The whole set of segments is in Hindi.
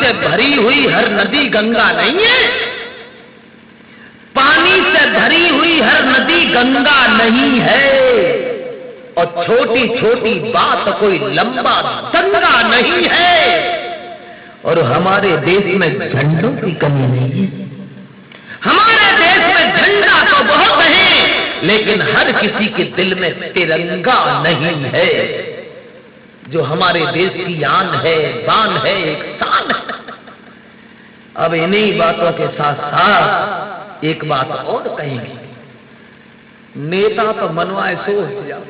से भरी हुई हर नदी गंगा नहीं है। पानी से भरी हुई हर नदी गंगा नहीं है। और छोटी छोटी बात कोई लंबा दंगा नहीं है। और हमारे देश में झंडों की कमी नहीं है। हमारे देश में झंडा तो बहुत है, लेकिन हर किसी के दिल में तिरंगा नहीं है, जो हमारे देश की आन है, शान है, एक शान है। अब इन्हीं बातों के साथ साथ एक बात और कहेंगे। नेता तो मनवाए सो हो जाओ,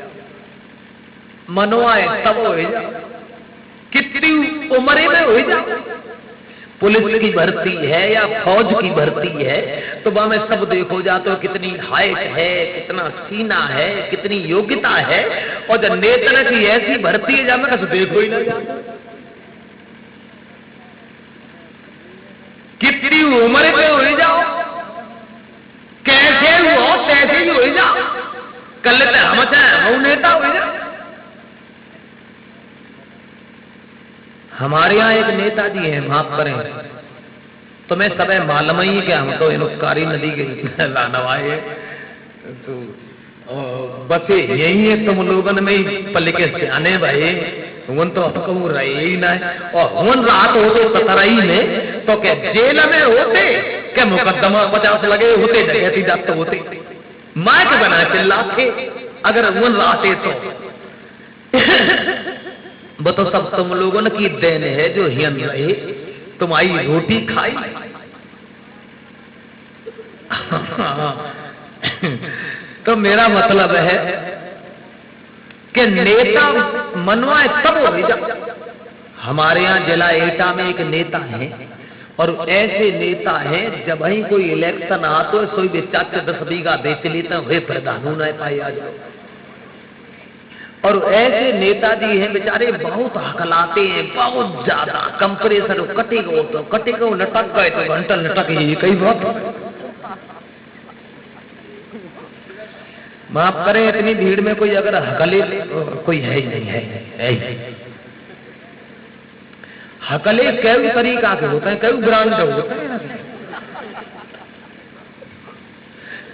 मनवाए तब हो जाओ, कितनी उम्र में हो जाओ। पुलिस की भर्ती है या फौज की भर्ती है तो वहां में सब देखो जाते हो कितनी हाइट है, कितना सीना है, कितनी योग्यता है। और जब नेता की ऐसी भर्ती है जहां में देखो ही ना जाता, कितनी उम्र पे हो जाओ, कैसे हो तैसे ही हो जाओ, कल हम चाहे हम नेता हो जाओ। हमारे यहाँ एक नेताजी हैं, माफ करें तो मैं सब मालूम ही कि हम तो इनुकारी नदी के लानवाए तो बस यही है तुम लोगन में ही पल के सियाने भाई। हुन तो अब कहूँ रहे ही ना है। और हुन रात हो तो सतरई में तो क्या जेल में होते क्या मुकदमा 50 लगे होते, डकैती जाते होते, माइक बना चिल्लाते अगर हुन राते तो वो तो सब तुम लोगों की देन है जो हियन रहे, तुम्हारी रोटी खाई। तो मेरा मतलब है कि नेता मनवाए तब हो जाए। हमारे यहाँ जिला एटा में एक नेता है और ऐसे नेता हैं जब ही कोई इलेक्शन आते सोई भी 10 बीघा बेच लेते हुए प्रधानों न पाए आ जाओ। और ऐसे नेताजी हैं बेचारे बहुत हकलाते हैं, बहुत ज्यादा। कंप्रेसर कटेगा तो कटेगा, लटक गए तो घंटा लटक ही कई बहुत। माफ करें इतनी भीड़ में कोई अगर हकले कोई है ही नहीं है। हकले कई तरीका के होते हैं, कई ब्रांड होते हैं।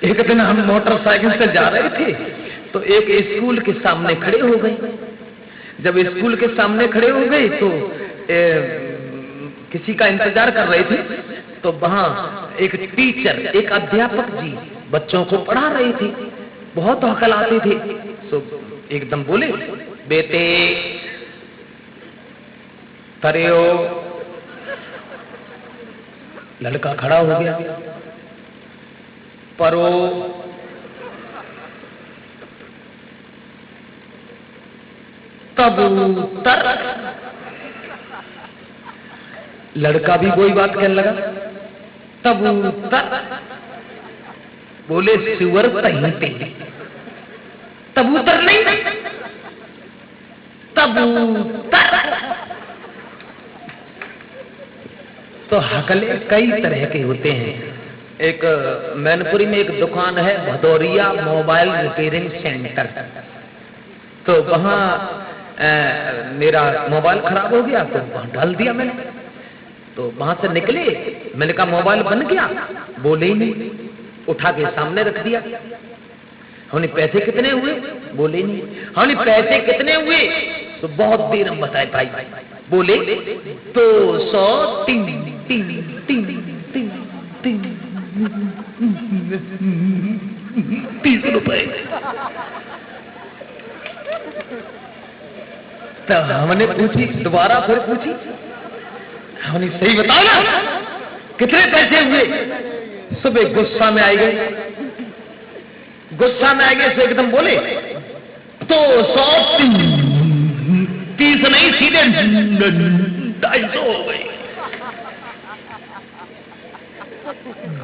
एक दिन हम मोटरसाइकिल से जा रहे थे तो एक स्कूल के सामने खड़े हो गए। जब स्कूल के सामने खड़े हो गए तो किसी का इंतजार कर रहे थे तो वहां एक टीचर, एक अध्यापक जी बच्चों को पढ़ा रहे थे, बहुत हकलाते थे। तो एकदम बोले, बेटे खड़े हो। लड़का खड़ा हो गया, परो। कबूतर। लड़का भी वही बात कहने लगा, कबूतर। बोले सुअर तहीते, कबूतर नहीं, कबूतर। तो हकले कई तरह के होते हैं। एक मैनपुरी में एक दुकान है भदौरिया मोबाइल रिपेयरिंग सेंटर। तो वहां मेरा मोबाइल खराब हो गया तो वहां डाल दिया मैंने। तो वहां से निकले, मैंने कहा मोबाइल बन गया, बोले ही नहीं, उठा के सामने रख दिया। हमने पैसे कितने हुए, बोले नहीं। हमने पैसे कितने हुए तो बहुत देर हम बताए भाई, बोले 203 30 रुपए। तो हमने पूछी, दोबारा फिर पूछी, हमने सही बताओ ना कितने पैसे हुए। सुबह गुस्सा में आई गए, गुस्सा में आ गए तो एकदम बोले 230 नहीं, सीधे 250 हो गए।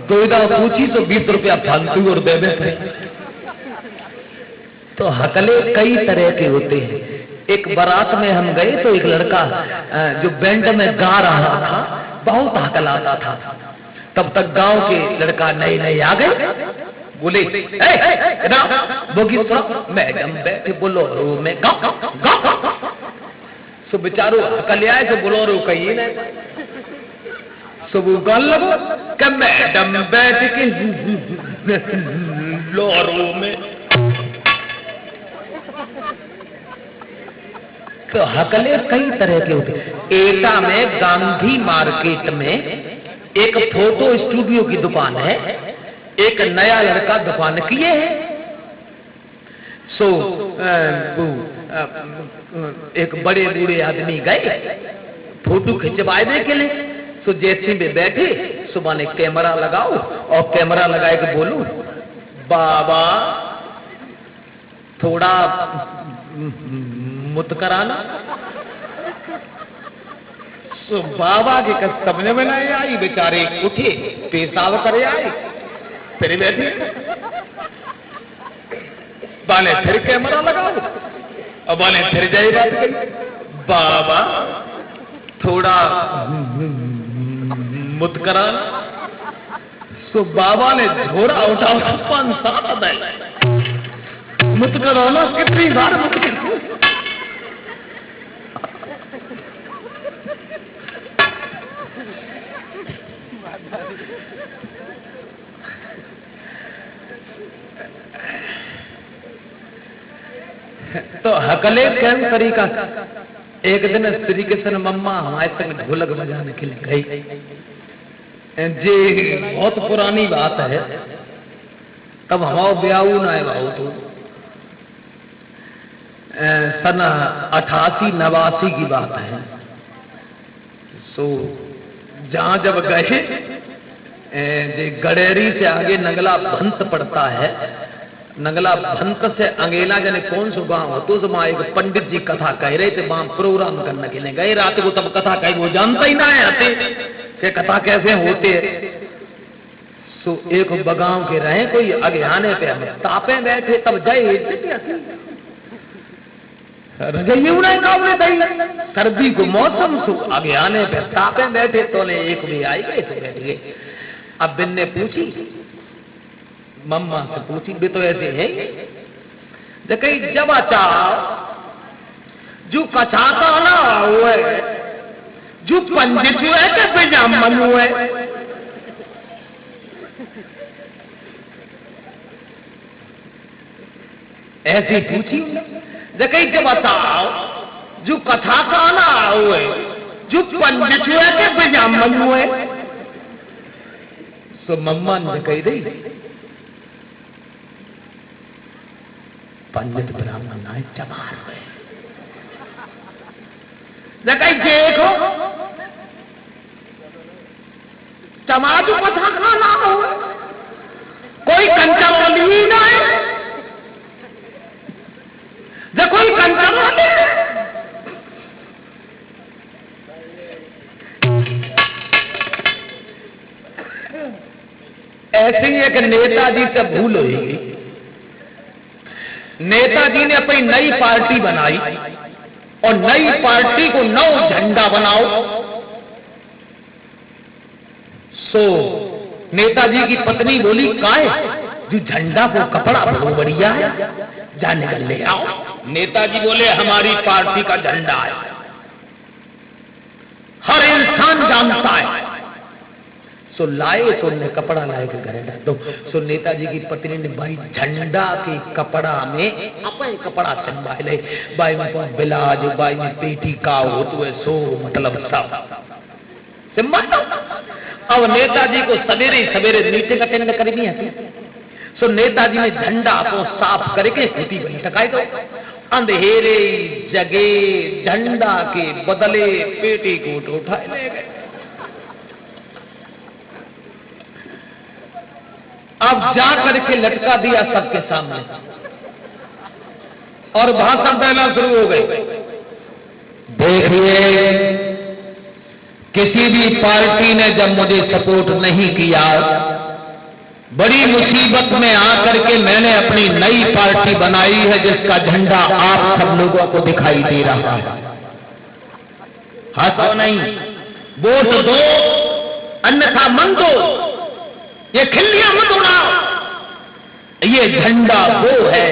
दुविधा पूछी तो 20 रुपया फालतू और दे देते। तो हकले कई तरह के होते हैं। एक बारात में हम गए तो एक लड़का जो बैंड में गा रहा था बहुत हकलाता था। तब तक गांव के लड़का नए नए आ गए, बोले बोगी मैडम बैठे बोलो में गाओ। सो बेचारो हकल आए तो बोलोरो कही ना सो वो गाल लगो कि मैडम बैठ के लोरो में। तो हकले कई तरह के होते। एटा में गांधी मार्केट में एक फोटो स्टूडियो की दुकान है, एक नया लड़का दुकान किए है। सो एक बड़े बूढ़े आदमी गए फोटो खिंचवाने के लिए। सो जैसे में बैठे सुबह ने कैमरा लगाओ और कैमरा लगाए के बोलू बाबा थोड़ा मुत कराना। सो बाबा के सबने बनाए आई, बेचारे उठे पेशाब करे आए, फिर बैठे बाने फिर कैमरा लगाओ और बाने फिर जाए बात कही बाबा थोड़ा मुत कराना। सो बाबा ने झोरा उठा 5-7 दे मुत कराना। कितनी बार मुत कराना? तो हकले कैन तरीका। एक दिन श्री कृष्ण मम्मा हमारे संग ढोलक बजाने के लिए गई। जी बहुत पुरानी बात है, तब हमारा ब्याह ना है भाव तो सन 88-89 की बात है। सो जहां जब गए गडेरी से आगे नगला भंत पड़ता है, नगला भंत से अंगेला जाने कौन सो गांव हो, तो वहां एक पंडित जी कथा कह रहे थे, वहां प्रोग्राम करने के लिए गए। रात को तब कथा कही वो जानता ही ना है आते कि कथा कैसे होते। सो एक बगाव के रहे कोई आगे आने पे हम तापे बैठे, तब जाए सर्दी को मौसम सो आगे आने पे तापे बैठे, तो एक भी आई गए तो बैठ गए। अब बिन ने पूछी मम्मा से पूछी भी तो ऐसे है देखिए जब अच्छा जो कछाता ना हुए जो पंडित हुए के ब्राह्मण हुए ऐसी पूछी देखिए जब बताओ जो कथा का ना हुए जो पंडित हुए के ब्राह्मण हुए। सो मम्मा ने कही दी पंडित ब्राह्मण आए चमार हुए। देखो चमाजू कथा का ना हो कोई कंचा वाली ही ना है, कोई कंचा वाली ऐसे ही एक नेताजी से भूल हुई। नेताजी ने अपनी नई पार्टी बनाई और नई पार्टी को 9 झंडा बनाओ। सो नेताजी की पत्नी बोली काय जो झंडा को कपड़ा बहुत बढ़िया है जाने कर ले आओ। नेताजी बोले हमारी पार्टी का झंडा है, हर इंसान जानता है। सो लाए तो उन्हें कपड़ा लाए के घर डाल दो। सो नेताजी की पत्नी ने भाई झंडा के कपड़ा में अपने कपड़ा चंबाए ले, बाई में बिलाज बाई में पेटी का हो तो सो मतलब सब सिम्बल। अब नेताजी को सवेरे सवेरे मीटिंग अटेंड करनी है। सो नेताजी ने झंडा को साफ करके खूटी बनी टकाई दो। अंधेरे जगे झंडा के बदले पेटी कोट उठाए ले गए। अब जा करके लटका दिया सबके सामने और भाषण देना शुरू हो गई। देखिए किसी भी पार्टी ने जब मुझे सपोर्ट नहीं किया, बड़ी मुसीबत में आकर के मैंने अपनी नई पार्टी बनाई है जिसका झंडा आप सब लोगों को दिखाई दे रहा है। हंसो नहीं, वोट दो अन्यथा मन दो, ये खिल्लियां मत उड़ाओ। ये झंडा वो है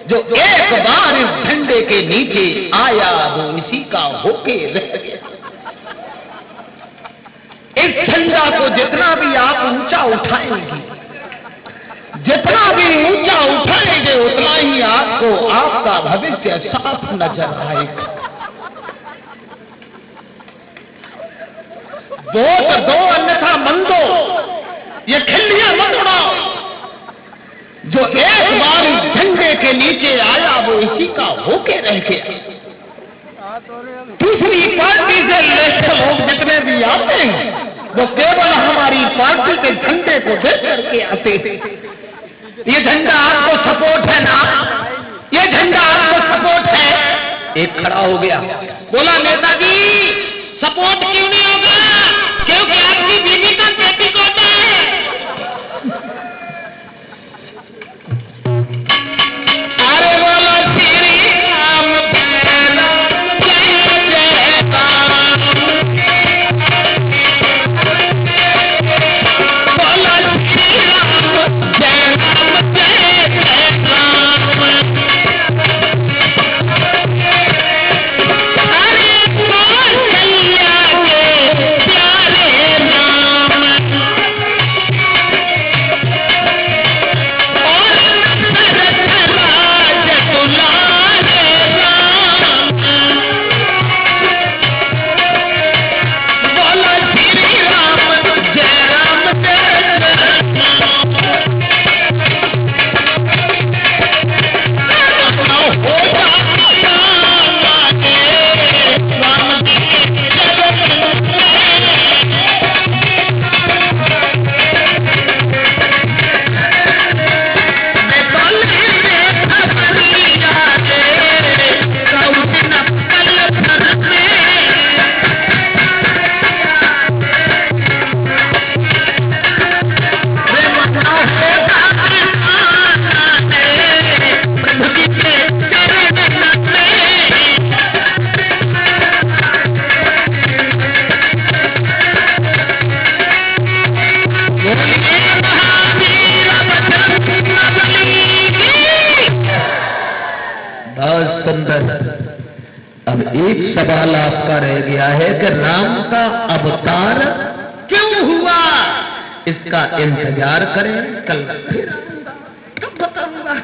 जो एक बार इस झंडे के नीचे आया वो इसी का होके रह गया। इस झंडा को जितना भी आप ऊंचा उठाएंगे, जितना भी ऊंचा उठाएंगे, उतना ही आपको आपका भविष्य साफ नजर आएगा। वोट दो अन्यथा मन दो, ये खिल्लियां मत उड़ाओ। जो एक बार इस झंडे के नीचे आया वो इसी का होके रह गया। दूसरी पार्टी से लेकर लोग जितने भी आते हैं वो केवल हमारी पार्टी के झंडे को देख करके आते हैं। ये झंडा आपको सपोर्ट है ना? ये झंडा आपको सपोर्ट है? एक खड़ा हो गया, बोला नेताजी सपोर्ट क्यों नहीं होगा? क्योंकि आपकी बीवी का पेटीकोट है। अरे बोलो श्री राम जय राम जय जय राम, बोलो श्री राम जय राम जय जय राम। अरे कौशल्या के प्यारे नाम, अब एक सवाल आपका रह गया है कि राम का अवतार क्यों हुआ? इसका इंतजार करें, कल फिर आऊंगा, कब बताऊंगा।